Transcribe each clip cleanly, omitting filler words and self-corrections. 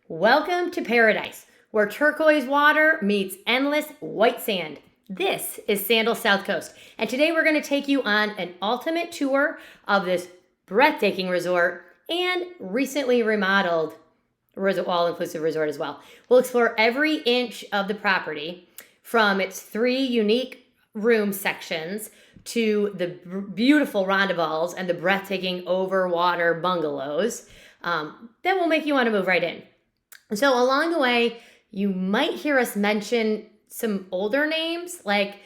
Welcome to paradise, where turquoise water meets endless white sand. This is Sandals South Coast, and today we're going to take you on an ultimate tour of this breathtaking resort and recently remodeled all-inclusive resort as well. We'll explore every inch of the property, from its 3 unique room sections to the beautiful Rondovals and the breathtaking Overwater bungalows that will make you want to move right in. So along the way, you might hear us mention some older names like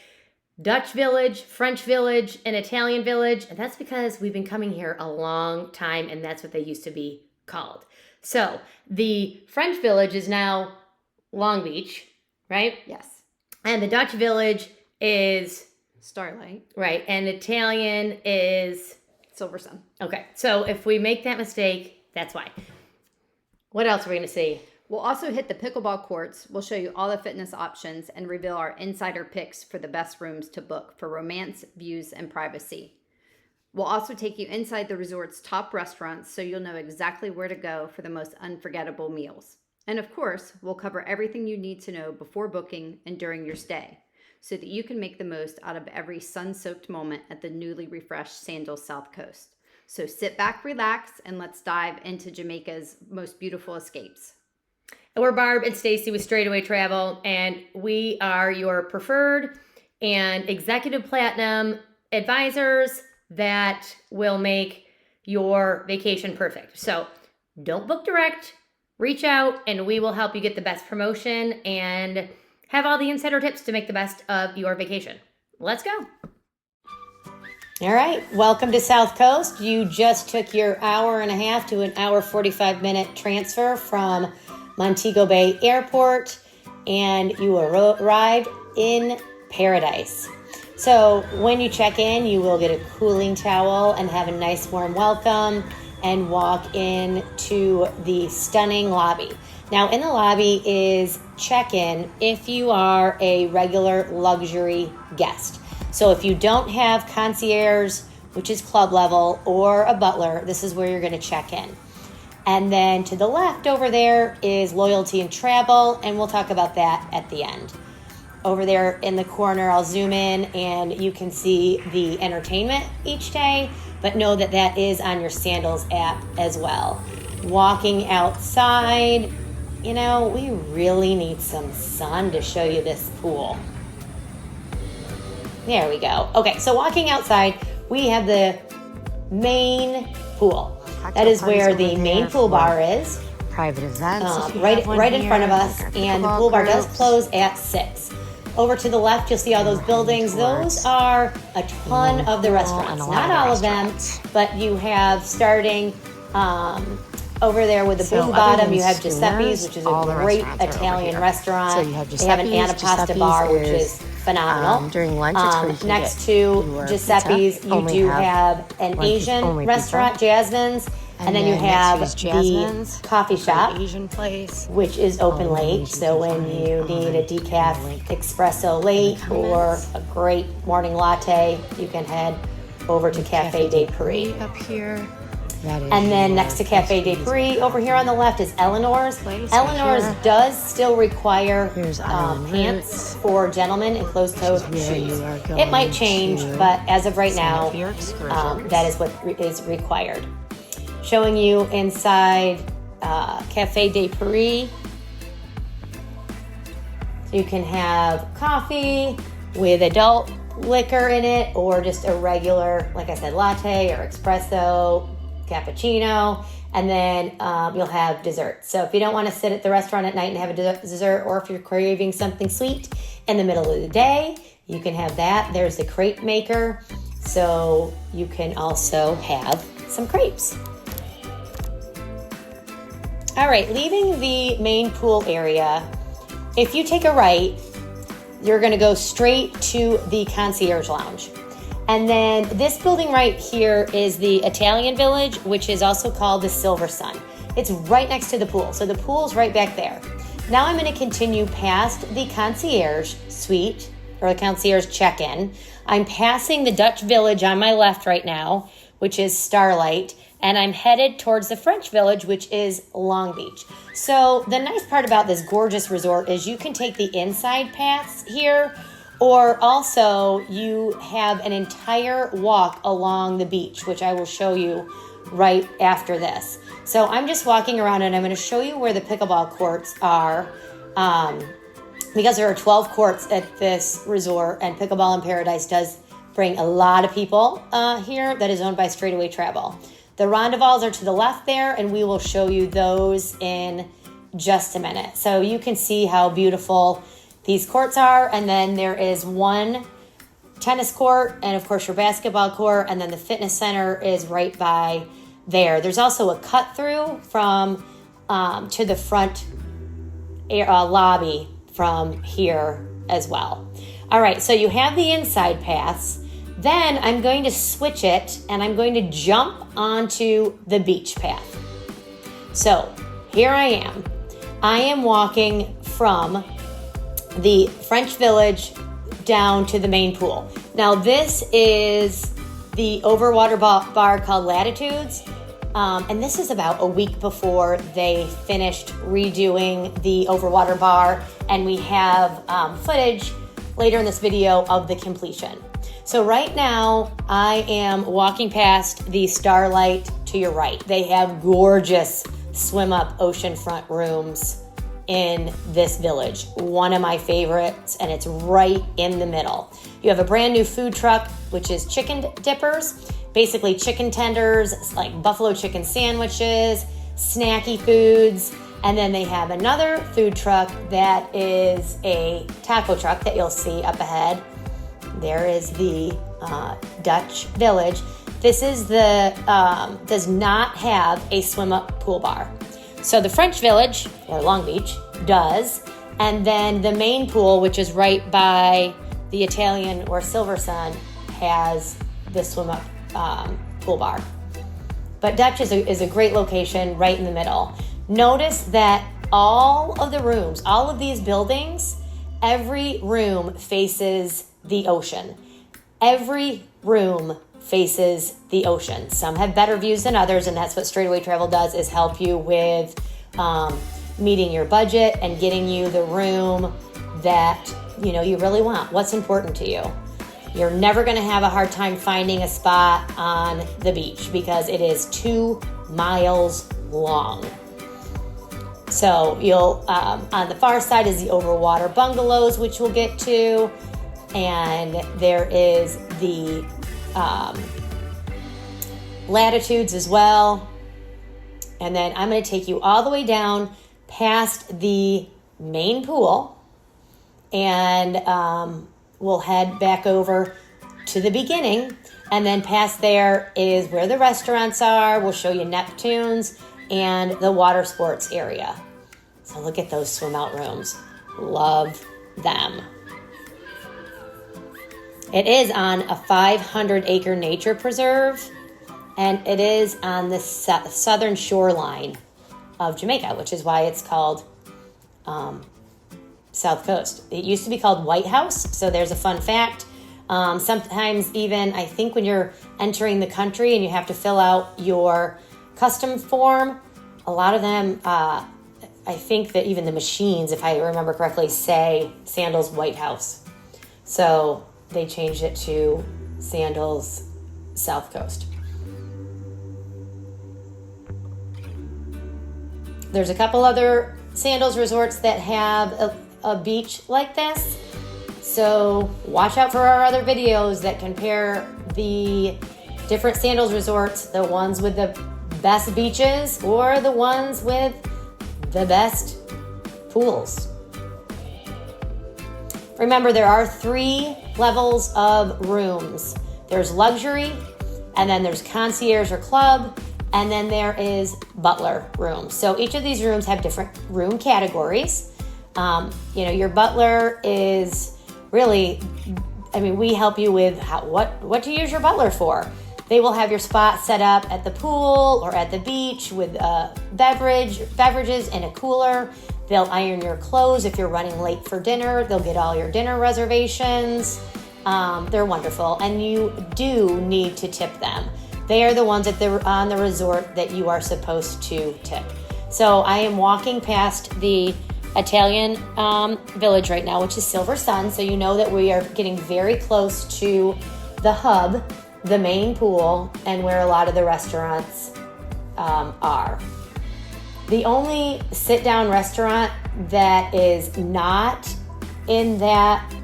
Dutch Village, French Village, and Italian Village, and that's because we've been coming here a long time, and that's what they used to be called. So the French Village is now Long Beach, right? Yes. And the Dutch Village is Starlight. right, and Italian is Silver Sun. okay. So if we make that mistake, that's why. What else are we going to see? We'll also hit the pickleball courts. We'll show you all the fitness options and reveal our insider picks for the best rooms to book for romance, views, and privacy. We'll also take you inside the resort's top restaurants so you'll know exactly where to go for the most unforgettable meals. And of course, we'll cover everything you need to know before booking and during your stay so that you can make the most out of every sun-soaked moment at the newly refreshed Sandals South Coast. So sit back, relax, and let's dive into Jamaica's most beautiful escapes. We're Barb and Stasi with Straightaway Travel, and we are your preferred and executive platinum advisors that will make your vacation perfect. So don't book direct, reach out, and we will help you get the best promotion and have all the insider tips to make the best of your vacation. Let's go. All right, welcome to South Coast. You just took your hour and a half to an hour 45-minute transfer from Montego Bay Airport, and you arrived in paradise. So when you check in, you will get a cooling towel and have a nice warm welcome and walk into the stunning lobby. Now in the lobby is check-in if you are a regular luxury guest. So if you don't have concierge, which is club level, or a butler, this is where you're going to check in. And then to the left over there is loyalty and travel, and we'll talk about that at the end. Over there in the corner, I'll zoom in and you can see the entertainment each day, but know that that is on your Sandals app as well. Walking outside, you know, we really need some sun to show you this pool. There we go. Okay, so walking outside, we have the main pool. That is where the main pool bar is. Private events. Right in front of us, and the pool bar does close at 6. Over to the left, you'll see all those buildings. Those are a ton of the restaurants. Not all of them, but you have starting over there with the blue bottom, you have Giuseppe's, which is a great Italian restaurant. So you have they have an Anapasta bar, which is phenomenal. During lunch, it's next to Giuseppe's, you do have an Asian restaurant, Jasmine's, and then you have the coffee shop, Asian place, which is open late. So when you need a decaf espresso late or a great morning latte, you can head over to Cafe de Paris. Up here. And then next to Cafe de Paris, over here on the left is Eleanor's. Eleanor's does still require pants for gentlemen and closed-toed shoes. It might change, but as of right now, that is what is required. Showing you inside Cafe de Paris. You can have coffee with adult liquor in it, or just a regular, like I said, latte or espresso, cappuccino, and then you'll have dessert. So if you don't want to sit at the restaurant at night and have a dessert, or if you're craving something sweet in the middle of the day, you can have that. There's the crepe maker, so you can also have some crepes. All right, leaving the main pool area, if you take a right, you're going to go straight to the concierge lounge. And then this building right here is the Italian Village, which is also called the Silver Sun. It's right next to the pool, so the pool's right back there. Now I'm going to continue past the concierge suite or the concierge check-in. I'm passing the Dutch Village on my left right now, which is Starlight, and I'm headed towards the French Village, which is Long Beach. So the nice part about this gorgeous resort is you can take the inside paths here, or also you have an entire walk along the beach, which I will show you right after this. So I'm just walking around and I'm going to show you where the pickleball courts are, because there are 12 courts at this resort, and Pickleball in Paradise does bring a lot of people here that is owned by Straightaway Travel. The Rondovals are to the left there, and we will show you those in just a minute. So you can see how beautiful these courts are, and then there is one tennis court, and of course your basketball court, and then the fitness center is right by there. There's also a cut through from to the front lobby from here as well. All right, so you have the inside paths. Then I'm going to switch it and I'm going to jump onto the beach path. So here I am. I am walking from the French Village down to the main pool. Now this is the Overwater bar called Latitudes. And this is about a week before they finished redoing the Overwater bar. And we have footage later in this video of the completion. So right now I am walking past the Starlight to your right. They have gorgeous swim up oceanfront rooms in this village. One of my favorites, and it's right in the middle. You have a brand new food truck, which is chicken dippers, basically chicken tenders, like buffalo chicken sandwiches, snacky foods. And then they have another food truck that is a taco truck that you'll see up ahead. There is the Dutch Village. This is the, does not have a swim up pool bar. So the French Village, or Long Beach, does. And then the main pool, which is right by the Italian or Silver Sun, has the swim up pool bar. But Dutch is a great location right in the middle. Notice that all of the rooms, all of these buildings, every room faces the ocean. Every room faces the ocean. Some have better views than others, and that's what Straightaway Travel does, is help you with meeting your budget and getting you the room that you really want. What's important to you? You're never going to have a hard time finding a spot on the beach because it is 2 miles long. So you'll on the far side is the Overwater bungalows, which we'll get to, and there is the Latitudes as well. And then I'm going to take you all the way down past the main pool, and we'll head back over to the beginning, and then past there is where the restaurants are. We'll show you Neptune's and the water sports area. So look at those swim out rooms. Love them. It is on a 500-acre nature preserve, and it is on the southern shoreline of Jamaica, which is why it's called South Coast. It used to be called White House, so there's a fun fact. Sometimes even, I think when you're entering the country and you have to fill out your custom form, a lot of them, I think that even the machines, if I remember correctly, say Sandals White House. So they changed it to Sandals South Coast. There's a couple other Sandals resorts that have a beach like this. So watch out for our other videos that compare the different Sandals resorts, the ones with the best beaches or the ones with the best pools. Remember, there are 3 levels of rooms. There's luxury, and then there's concierge or club, and then there is Butler rooms. So each of these rooms have different room categories. Your Butler is really, we help you with what to use your Butler for. They will have your spot set up at the pool or at the beach with beverages and a cooler. They'll iron your clothes if you're running late for dinner. They'll get all your dinner reservations. They're wonderful, and you do need to tip them. They are the ones on the resort that you are supposed to tip. So I am walking past the Italian village right now, which is Silver Sun. So you know that we are getting very close to the hub, the main pool, and where a lot of the restaurants are. The only sit-down restaurant that is not in that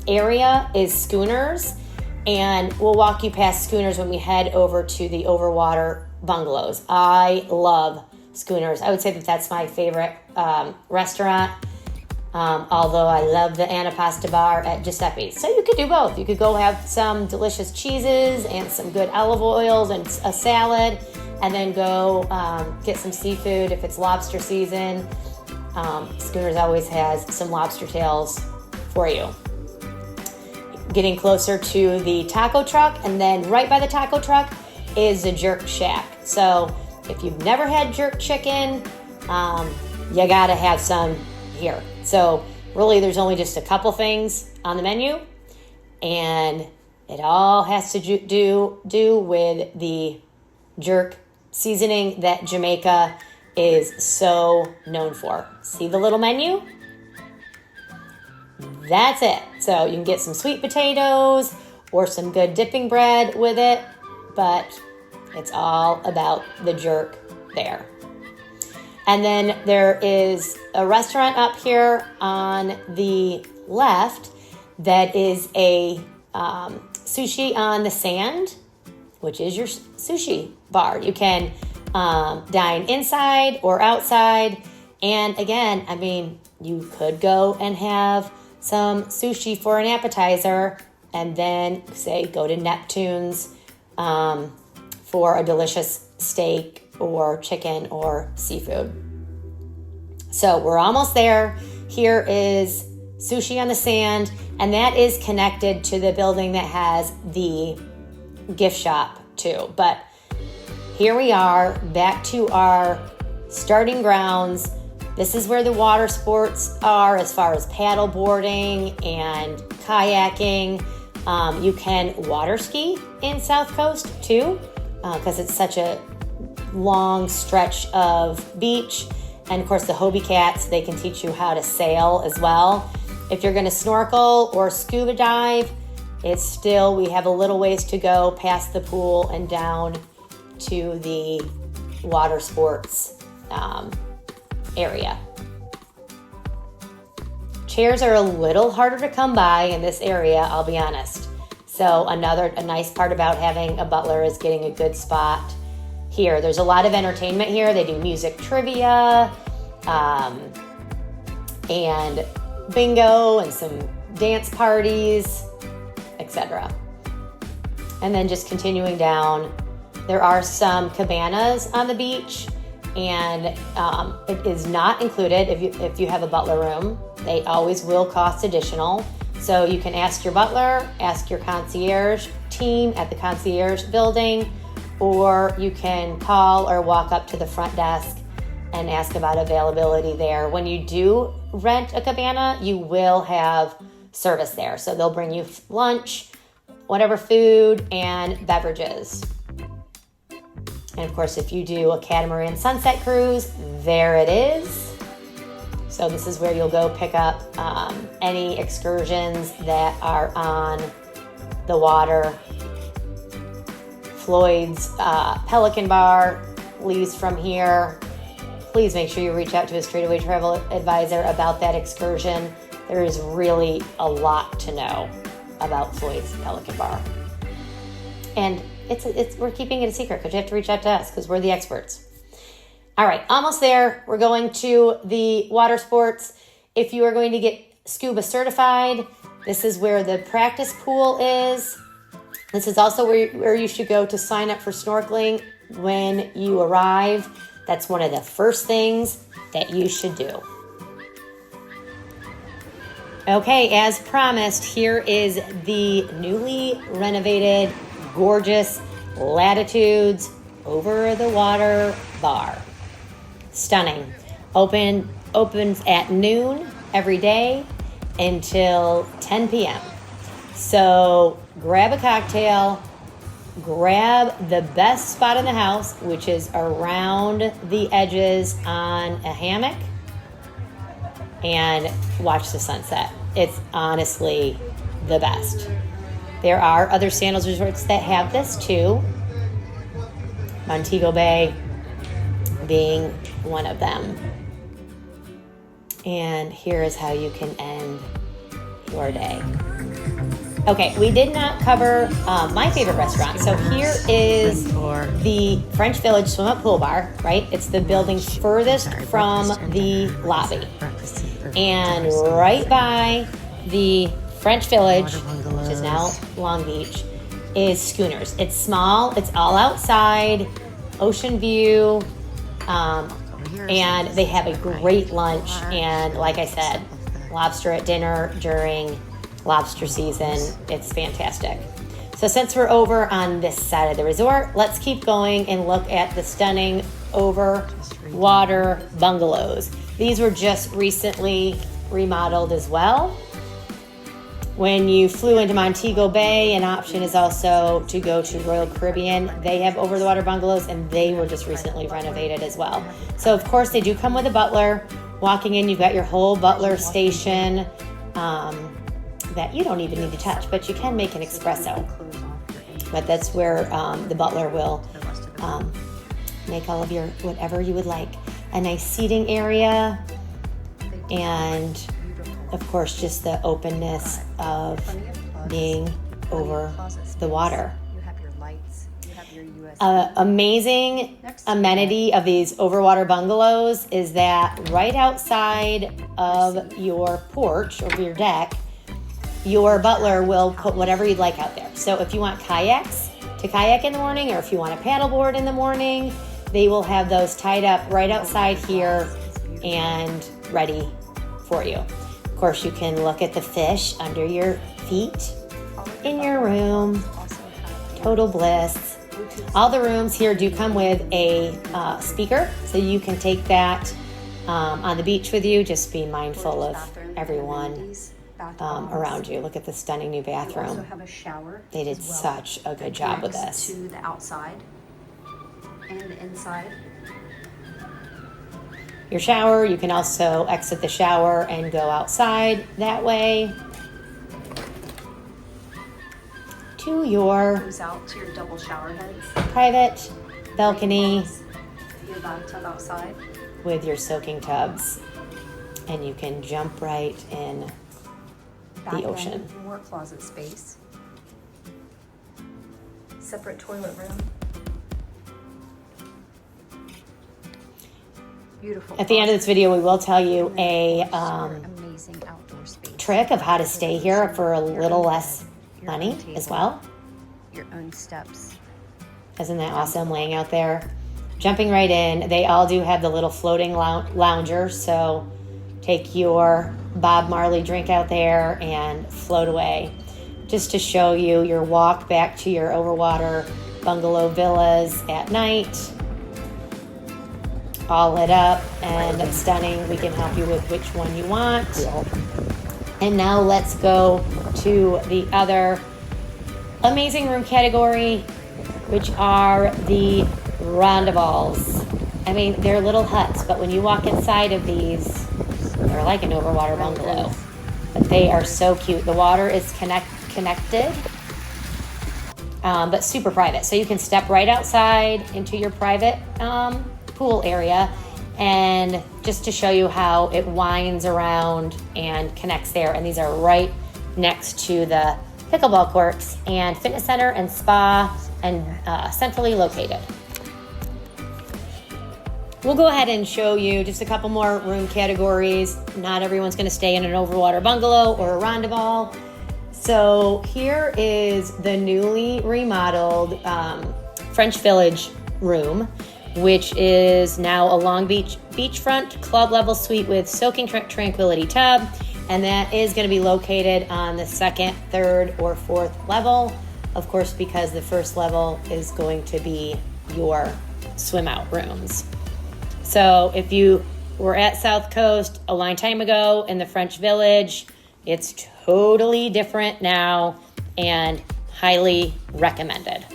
area is Schooners, and we'll walk you past Schooners when we head over to the Overwater bungalows. I love Schooners. I would say that that's my favorite restaurant, although I love the Antipasta bar at Giuseppe's. So you could do both. You could go have some delicious cheeses and some good olive oils and a salad, and then go get some seafood if it's lobster season. Schooners always has some lobster tails for you. Getting closer to the taco truck, and then right by the taco truck is the Jerk Shack. So if you've never had jerk chicken, you gotta have some here. So really there's only just a couple things on the menu, and it all has to do with the jerk seasoning that Jamaica is so known for. See the little menu? That's it. So you can get some sweet potatoes or some good dipping bread with it, but it's all about the jerk there. And then there is a restaurant up here on the left that is a sushi on the sand, which is your sushi bar. You can dine inside or outside. And again, I mean, you could go and have some sushi for an appetizer, and then say go to Neptune's for a delicious steak or chicken or seafood. So we're almost there. Here is Sushi on the Sand, and that is connected to the building that has the gift shop too. But here we are back to our starting grounds. This is where the water sports are as far as paddle boarding and kayaking. You can water ski in South Coast too, because it's such a long stretch of beach. And of course the Hobie Cats, they can teach you how to sail as well. If you're gonna snorkel or scuba dive, we have a little ways to go past the pool and down to the water sports area. Chairs are a little harder to come by in this area, I'll be honest. So a nice part about having a Butler is getting a good spot here. There's a lot of entertainment here. They do music trivia, and bingo and some dance parties, etc. And then just continuing down, there are some cabanas on the beach, and it is not included if you have a Butler room. They always will cost additional. So you can ask your butler, ask your concierge team at the concierge building, or you can call or walk up to the front desk and ask about availability there. When you do rent a cabana, you will have service there. So they'll bring you lunch, whatever food and beverages. And of course, if you do a catamaran sunset cruise, there it is. So this is where you'll go pick up any excursions that are on the water. Floyd's Pelican Bar leaves from here. Please make sure you reach out to a straightaway travel advisor about that excursion. There is really a lot to know about Floyd's Pelican Bar. And we're keeping it a secret because you have to reach out to us because we're the experts. All right, almost there. We're going to the water sports. If you are going to get scuba certified, this is where the practice pool is. This is also where you should go to sign up for snorkeling when you arrive. That's one of the first things that you should do. Okay, as promised, here is the newly renovated, gorgeous Latitudes over the water bar. Stunning. Opened opens at noon every day until 10 p.m. So grab a cocktail, grab the best spot in the house, which is around the edges on a hammock, and watch the sunset. It's honestly the best. There are other Sandals resorts that have this too, Montego Bay being one of them. And here is how you can end your day. Okay, we did not cover my favorite restaurant. So here is the French Village Swim Up Pool Bar, right? It's the building furthest from the lobby. And right by the French Village, which is now Long Beach, is Schooners. It's small, it's all outside, ocean view, and they have a great lunch. And like I said, lobster at dinner during lobster season. It's fantastic. So since we're over on this side of the resort, let's keep going and look at the stunning Overwater bungalows. These were just recently remodeled as well. When you flew into Montego Bay, an option is also to go to Royal Caribbean. They have over-the-water bungalows, and they were just recently renovated as well. So, of course, they do come with a butler. Walking in, you've got your whole butler station that you don't even need to touch, but you can make an espresso. But that's where the butler will make all of your whatever you would like. A nice seating area, and of course, just the openness of being over the water. Amazing amenity of these overwater bungalows is that right outside of your porch, over your deck, your butler will put whatever you'd like out there. So if you want kayaks to kayak in the morning, or if you want a paddleboard in the morning, they will have those tied up right outside here and ready for you. Of course, you can look at the fish under your feet in your room. Total bliss. All the rooms here do come with a speaker, so you can take that on the beach with you. Just be mindful of everyone around you. Look at the stunning new bathroom. Also have a shower. They did such a good job with this. To the outside and the inside. Your shower, you can also exit the shower and go outside that way to your Goes out to your double shower heads. private balcony Your bathtub outside. with your soaking tubs, and you can jump right in Back the ocean. end, more closet space. Separate toilet room. Beautiful. At the end of this video, we will tell you a amazing outdoor space. trick of how to stay here for a little less money as well. Your own steps. Isn't that awesome, laying out there? Jumping right in. They all do have the little floating lounger, so take your Bob Marley drink out there and float away. Just to show you your walk back to your overwater bungalow villas at night. All lit up and stunning. We can help you with which one you want. And now let's go to the other amazing room category, which are the Rondovals. I mean, they're little huts, but when you walk inside of these, they're like an overwater bungalow. But they are so cute. The water is connected, but super private. So you can step right outside into your private pool area, and just to show you how it winds around and connects there. And these are right next to the pickleball courts and fitness center and spa, and centrally located. We'll go ahead and show you just a couple more room categories. Not everyone's going to stay in an overwater bungalow or a Rondoval. So here is the newly remodeled French Village room, which is now a Long Beach beachfront club level suite with soaking tranquility tub. And that is going to be located on the second, third, or fourth level. Of course, because the first level is going to be your swim out rooms. So if you were at South Coast a long time ago in the French Village. It's totally different now and highly recommended.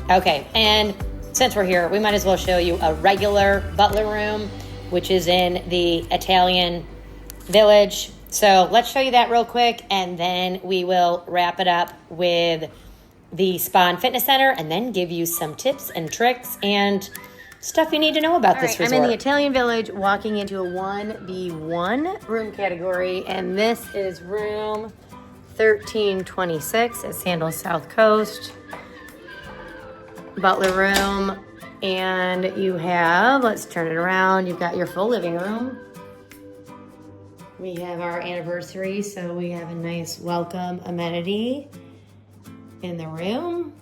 Okay, and since we're here, we might as well show you a regular Butler room, which is in the Italian Village. So let's show you that real quick, and then we will wrap it up with the Spa and Fitness Center, and then give you some tips and tricks and stuff you need to know about this resort. I'm in the Italian Village, walking into a 1B1 room category, and this is room 1326 at Sandals South Coast. Butler room, and you have, let's turn it around, you've got your full living room. We have our anniversary, so we have a nice welcome amenity in the room.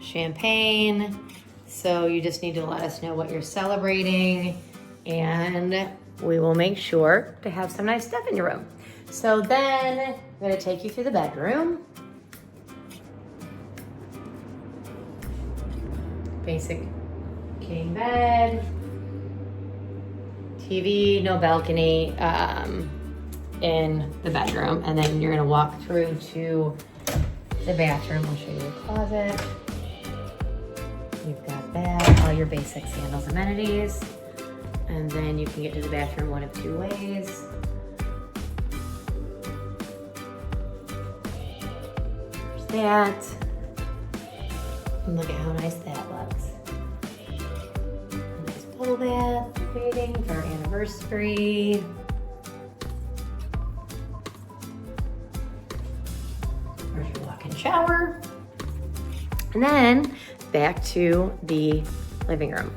Champagne, so you just need to let us know what you're celebrating, and we will make sure to have some nice stuff in your room. So then I'm going to take you through the bedroom. Basic king bed, TV, no balcony in the bedroom. And then you're gonna walk through to the bathroom. I'll show you the closet. You've got that, all your basic Sandals amenities. And then you can get to the bathroom one of two ways. There's that. And look at how nice that looks. A nice bubble bath, waiting for our anniversary. There's your walk-in shower. And then back to the living room.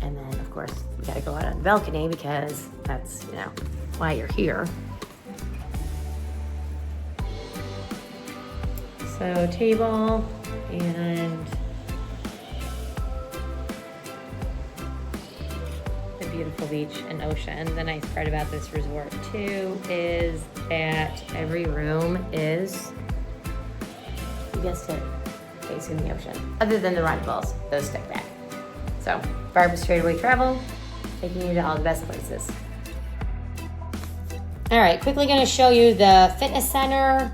And then of course, we gotta go out on the balcony because that's, why you're here. So table and the beautiful beach and ocean. The nice part about this resort too is that every room is, you guessed it, facing the ocean. Other than the Rondovals, those stick back. So Barb with Straightaway Travel, taking you to all the best places. All right, quickly gonna show you the fitness center.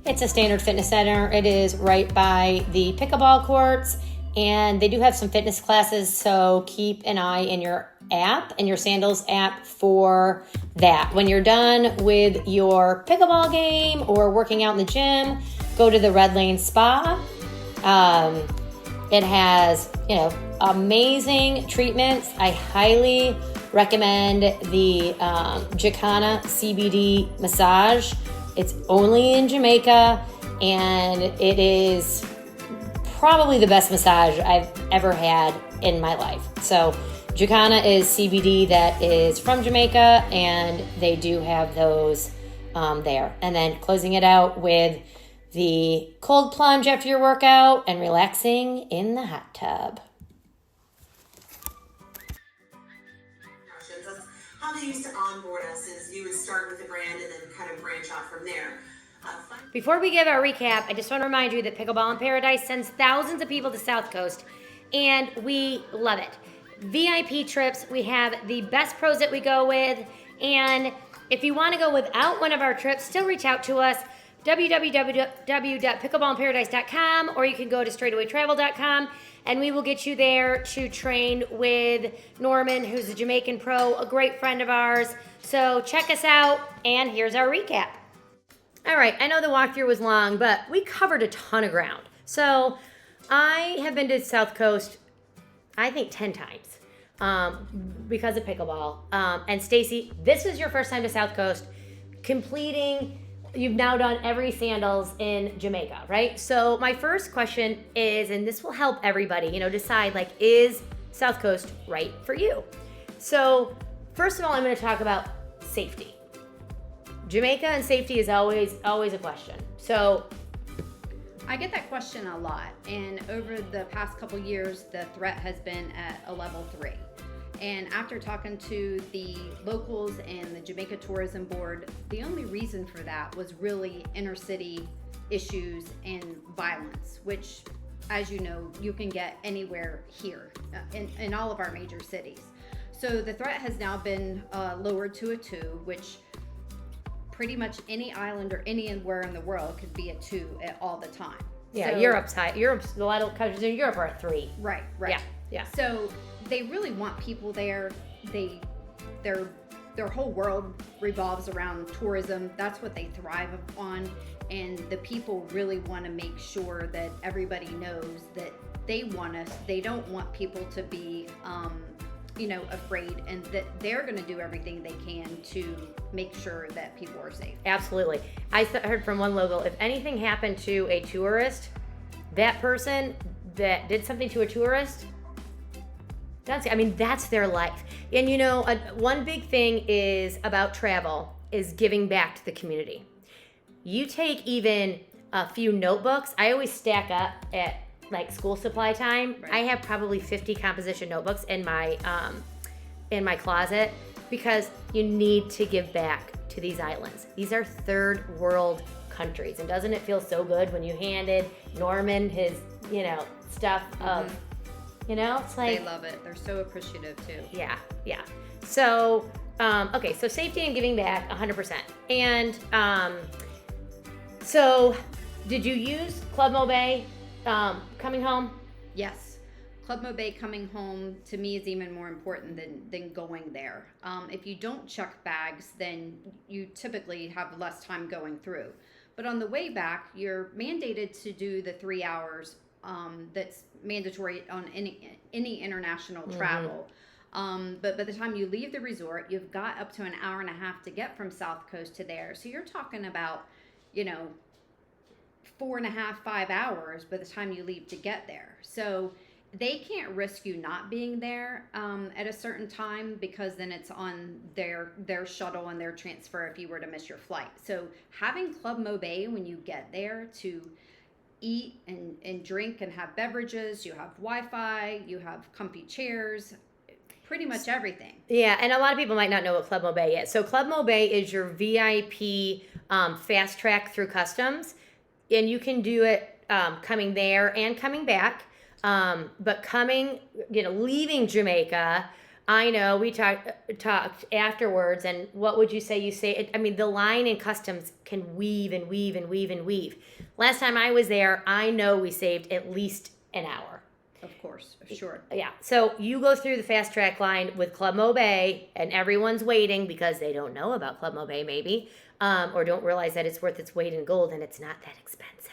It's a standard fitness center. It is right by the pickleball courts, and they do have some fitness classes, so keep an eye in your app, in your Sandals app for that. When you're done with your pickleball game or working out in the gym, go to the Red Lane Spa. It has, amazing treatments. I highly recommend the Jacana CBD massage. It's only in Jamaica, and it is probably the best massage I've ever had in my life. So Jacana is CBD that is from Jamaica, and they do have those there. And then closing it out with the cold plunge after your workout and relaxing in the hot tub. How they used to onboard us is you would start with the brand and then kind of branch out from there. Before we give our recap, I just want to remind you that Pickleball in Paradise sends thousands of people to South Coast, and we love it. VIP trips, we have the best pros that we go with, and if you want to go without one of our trips, still reach out to us, www.pickleballinparadise.com, or you can go to straightawaytravel.com, and we will get you there to train with Norman, who's a Jamaican pro, a great friend of ours. So check us out, and here's our recap. All right, I know the walkthrough was long, but we covered a ton of ground. So I have been to South Coast, I think 10 times because of pickleball. And Stacy, this is your first time to South Coast, you've now done every Sandals in Jamaica, right? So my first question is, and this will help everybody, decide, is South Coast right for you? So first of all, I'm going to talk about safety. Jamaica and safety is always a question. So I get that question a lot, and over the past couple years, the threat has been at a level 3. And after talking to the locals and the Jamaica Tourism Board, the only reason for that was really inner city issues and violence, which, as you know, you can get anywhere here in all of our major cities. So the threat has now been lowered to a 2, which pretty much any island or anywhere in the world could be a 2 at all the time. yeah, So- Europe's high. Europe's a lot of countries in Europe are at 3. Right. Yeah. So they really want people there. Their whole world revolves around tourism. That's what they thrive on, and the people really want to make sure that everybody knows that they don't want people to be afraid, and that they're going to do everything they can to make sure that people are safe. Absolutely. I heard from one local, if anything happened to a tourist, that person that did something to a tourist, that's their life. And one big thing is about travel is giving back to the community. You take even a few notebooks. I always stack up at like school supply time. Right. I have probably 50 composition notebooks in my closet because you need to give back to these islands. These are third world countries, and doesn't it feel so good when you handed Norman his stuff of it's like They love it. They're so appreciative too. yeah. So okay, so safety and giving back 100%. And so did you use Club Mobay coming home? Yes. Club Mobay coming home to me is even more important than going there. If you don't check bags, then you typically have less time going through. But on the way back, you're mandated to do the 3 hours that's mandatory on any international travel. But by the time you leave the resort, you've got up to an hour and a half to get from South Coast to there. So you're talking about, 4.5, 5 hours by the time you leave to get there. So they can't risk you not being there at a certain time, because then it's on their shuttle and their transfer if you were to miss your flight. So having Club Mobay when you get there to eat and drink and have beverages, you have Wi-Fi, you have comfy chairs, pretty much everything. Yeah, and a lot of people might not know what Club Mobay is. So Club Mobay is your VIP fast track through customs, and you can do it coming there and coming back. But leaving Jamaica, I know we talked afterwards, and what would you say? The line in customs can weave and weave and weave and weave. Last time I was there, I know we saved at least an hour. Of course, sure. Yeah. So you go through the fast track line with Club Mobay, and everyone's waiting because they don't know about Club Mobay, maybe, or don't realize that it's worth its weight in gold, and it's not that expensive.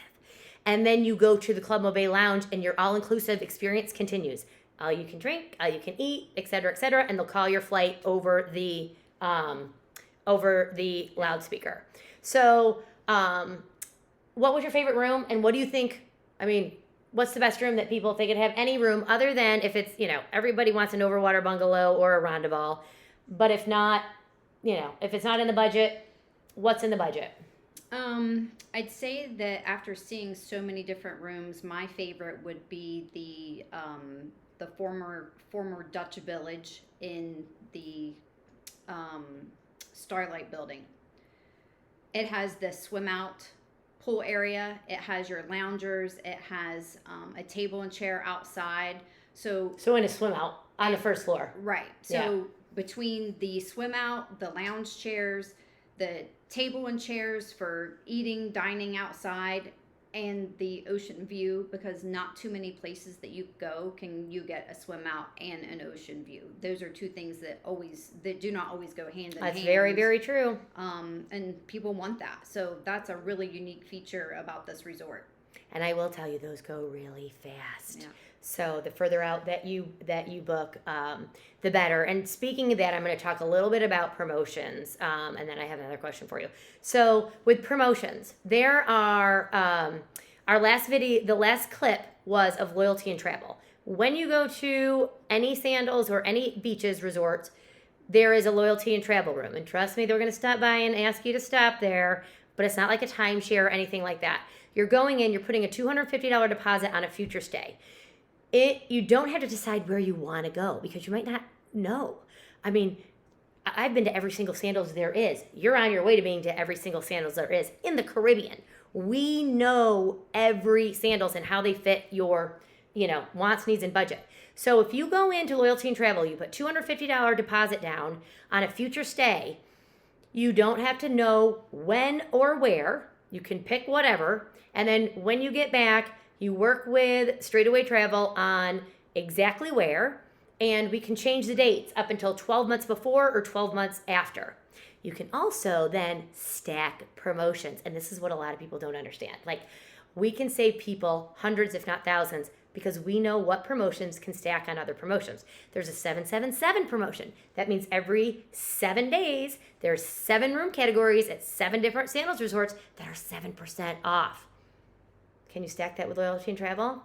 And then you go to the Club Mobay lounge, and your all-inclusive experience continues. All you can drink, all you can eat, et cetera, and they'll call your flight over the loudspeaker. So, what was your favorite room, and what do you think? What's the best room that people, if they could have any room other than if it's everybody wants an Overwater bungalow or a Rondoval, but if not, if it's not in the budget, what's in the budget? I'd say that after seeing so many different rooms, my favorite would be the former Dutch Village in the Starlight Building. It has the swim out pool area. It has your loungers. It has a table and chair outside. So in a swim out on the first floor. Right. So between the swim out, the lounge chairs, the table and chairs for eating, dining outside, and the ocean view, because not too many places that you go can you get a swim out and an ocean view. Those are two things that do not always go hand in hand. That's very, very true. And people want that. So that's a really unique feature about this resort. And I will tell you, those go really fast. Yeah. So the further out that you book, the better. And speaking of that, I'm going to talk a little bit about promotions, and then I have another question for you. So with promotions, there are our last video, the last clip was of loyalty and travel. When you go to any Sandals or any beaches resorts, there is a loyalty and travel room. And trust me, they're going to stop by and ask you to stop there, but it's not like a timeshare or anything like that. You're going in, you're putting a $250 deposit on a future stay. You don't have to decide where you want to go because you might not know. I mean, I've been to every single Sandals there is. You're on your way to being to every single Sandals there is in the Caribbean. We know every Sandals and how they fit your, wants, needs, and budget. So if you go into Loyalty and Travel, you put $250 deposit down on a future stay, you don't have to know when or where. You can pick whatever. And then when you get back, you work with Straightaway Travel on exactly where, and we can change the dates up until 12 months before or 12 months after. You can also then stack promotions, and this is what a lot of people don't understand. Like, we can save people hundreds, if not thousands, because we know what promotions can stack on other promotions. There's a 777 promotion. That means every 7 days, there's 7 room categories at 7 different Sandals resorts that are 7% off. Can you stack that with Loyalty and Travel?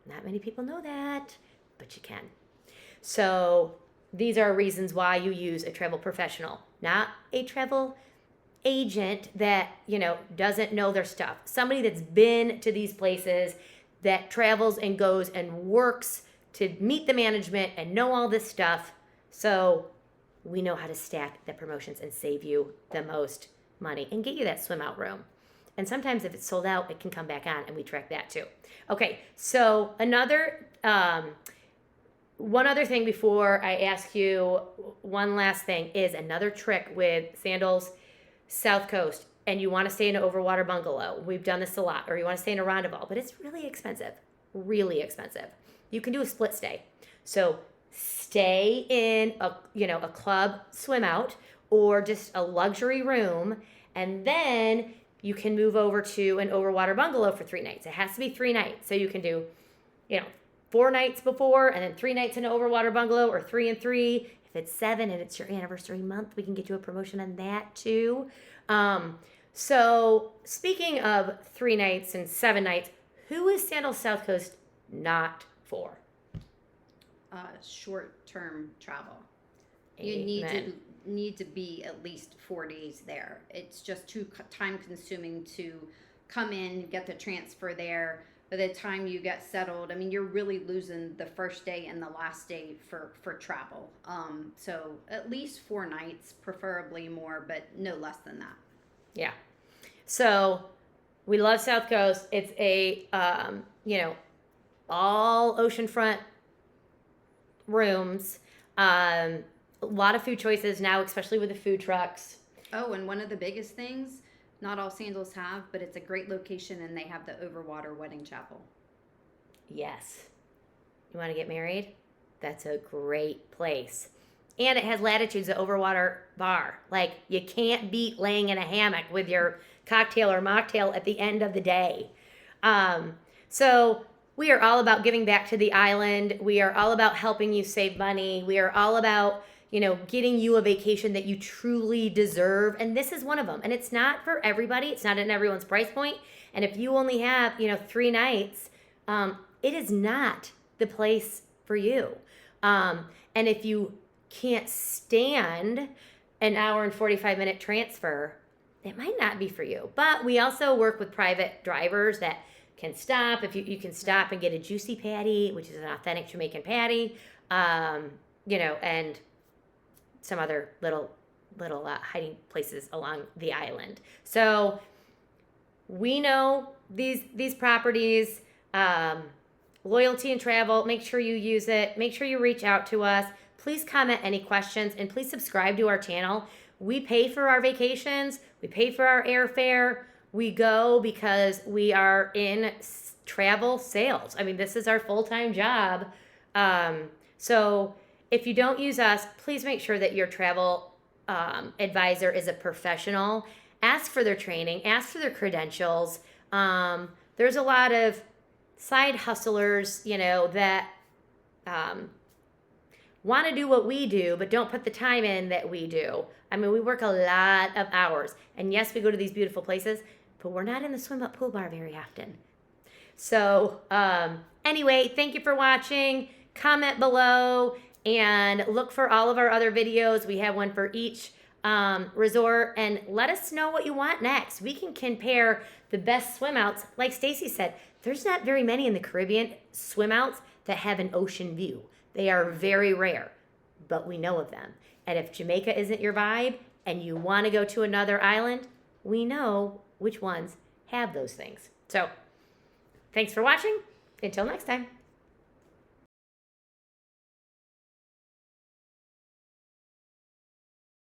Not many people know that, but you can. So these are reasons why you use a travel professional, not a travel agent that, doesn't know their stuff. Somebody that's been to these places, that travels and goes and works to meet the management and know all this stuff. So we know how to stack the promotions and save you the most money and get you that swim out room. And sometimes if it's sold out, it can come back on, and we track that too. Okay, so one other thing before I ask you one last thing is another trick with Sandals South Coast, and you want to stay in an Overwater bungalow. We've done this a lot. Or you want to stay in a Rondoval, but it's really expensive. Really expensive. You can do a split stay. So stay in a club swim out or just a luxury room, and then you can move over to an Overwater bungalow for 3 nights. It has to be 3 nights. So you can do, 4 nights before and then 3 nights in an Overwater bungalow, or 3 and 3. If it's 7 and it's your anniversary month, we can get you a promotion on that too. So speaking of 3 nights and 7 nights, who is Sandals South Coast not for? Short-term travel. Amen. You need to be at least 4 days there. It's just too time consuming to come in, get the transfer there. By the time you get settled, you're really losing the first day and the last day for travel. So at least 4 nights, preferably more, but no less than that. Yeah. So we love South Coast. It's a, all oceanfront rooms. A lot of food choices now, especially with the food trucks. Oh, and one of the biggest things, not all Sandals have, but it's a great location, and they have the Overwater wedding chapel. Yes. You want to get married? That's a great place. And it has Latitudes, the Overwater bar. Like, you can't beat laying in a hammock with your cocktail or mocktail at the end of the day. So we are all about giving back to the island. We are all about helping you save money. We are all about, getting you a vacation that you truly deserve. And this is one of them. And it's not for everybody. It's not in everyone's price point. And if you only have, 3 nights, it is not the place for you. And if you can't stand an hour and 45-minute transfer, it might not be for you. But we also work with private drivers that can stop. If you can stop and get a juicy patty, which is an authentic Jamaican patty, and some other little hiding places along the island. So we know these properties. Loyalty and Travel, make sure you use it. Make sure you reach out to us. Please comment any questions, and please subscribe to our channel. We pay for our vacations. We pay for our airfare. We go because we are in travel sales. This is our full-time job. So if you don't use us, please make sure that your travel advisor is a professional. Ask for their training. Ask for their credentials. There's a lot of side hustlers, that want to do what we do, but don't put the time in that we do. We work a lot of hours. And yes, we go to these beautiful places, but we're not in the swim up pool bar very often. So anyway, thank you for watching. Comment below. and look for all of our other videos. We have one for each resort, and let us know what you want next. We can compare the best swim outs. Like Stacy said, there's not very many in the Caribbean swim outs that have an ocean view. They are very rare, but we know of them. And if Jamaica isn't your vibe and you want to go to another island, we know which ones have those things. So thanks for watching. Until next time.